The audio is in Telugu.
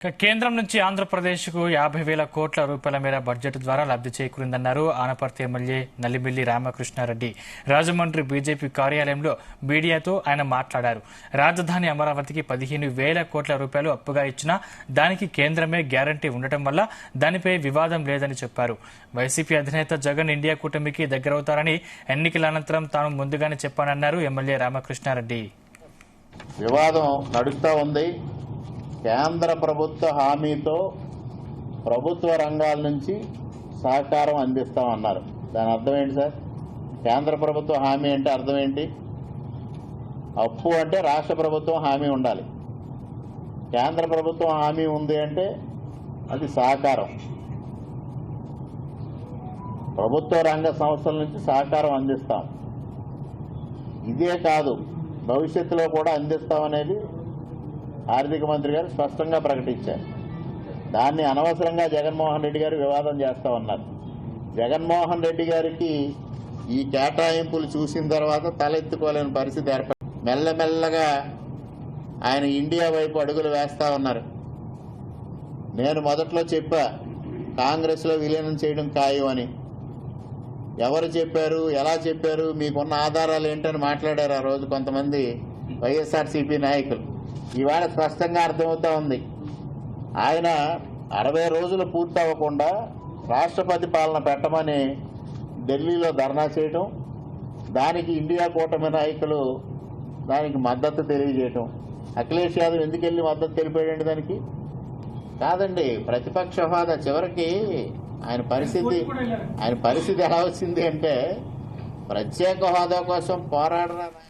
కేంద్రం నుంచి ఆంధ్రప్రదేశ్కు 50,000 కోట్ల రూపాయల మేర బడ్జెట్ ద్వారా లబ్ధి చేకూరిందన్నారు ఆనపర్తి ఎమ్మెల్యే నల్లిమిల్లి రామకృష్ణారెడ్డి. రాజమండ్రి బీజేపీ కార్యాలయంలో మీడియాతో ఆయన మాట్లాడారు. రాజధాని అమరావతికి 15,000 కోట్ల రూపాయలు అప్పుగా ఇచ్చినా దానికి కేంద్రమే గ్యారంటీ ఉండటం వల్ల దానిపై వివాదం లేదని చెప్పారు. వైసీపీ అధినేత జగన్ ఇండియా కూటమికి దగ్గరవుతారని ఎన్నికల అనంతరం తాను ముందుగానే చెప్పానన్నారు ఎమ్మెల్యే రామకృష్ణారెడ్డి. వివాదం నడుస్తూ ఉంది. కేంద్ర ప్రభుత్వ హామీతో ప్రభుత్వ రంగాల నుంచి సహకారం అందిస్తామన్నారు. దాని అర్థం ఏంటి సార్? కేంద్ర ప్రభుత్వ హామీ అంటే అర్థం ఏంటి? అప్పు అంటే రాష్ట్ర ప్రభుత్వం హామీ ఉండాలి. కేంద్ర ప్రభుత్వం హామీ ఉంది అంటే అది సహకారం. ప్రభుత్వ రంగ సంస్థల నుంచి సహకారం అందిస్తాం. ఇదే కాదు, భవిష్యత్తులో కూడా అందిస్తామనేది ఆర్థిక మంత్రి గారు స్పష్టంగా ప్రకటించారు. దాన్ని అనవసరంగా జగన్మోహన్ రెడ్డి గారు వివాదం చేస్తా ఉన్నారు. జగన్మోహన్ రెడ్డి గారికి ఈ కేటాయింపులు చూసిన తర్వాత తలెత్తుకోలేని పరిస్థితి ఏర్పడింది. మెల్లమెల్లగా ఆయన ఇండియా వైపు అడుగులు వేస్తా ఉన్నారు. నేను మొదట్లో చెప్పా, కాంగ్రెస్లో విలీనం చేయడం ఖాయం అని. ఎవరు చెప్పారు, ఎలా చెప్పారు, మీకున్న ఆధారాలు ఏంటని మాట్లాడారు ఆ రోజు కొంతమంది వైఎస్ఆర్సీపీ నాయకులు. ఇవాళ స్పష్టంగా అర్థమవుతా ఉంది. ఆయన 60 రోజులు పూర్తి అవ్వకుండా రాష్ట్రపతి పాలన పెట్టమని ఢిల్లీలో ధర్నా చేయటం, దానికి ఇండియా కూటమి నాయకులు దానికి మద్దతు తెలియజేయటం. అఖిలేష్ యాదవ్ ఎందుకు వెళ్ళి మద్దతు తెలిపాడండి దానికి? కాదండి, ప్రతిపక్ష హోదా చివరికి ఆయన పరిస్థితి ఎలా వచ్చింది అంటే ప్రత్యేక హోదా కోసం పోరాడరా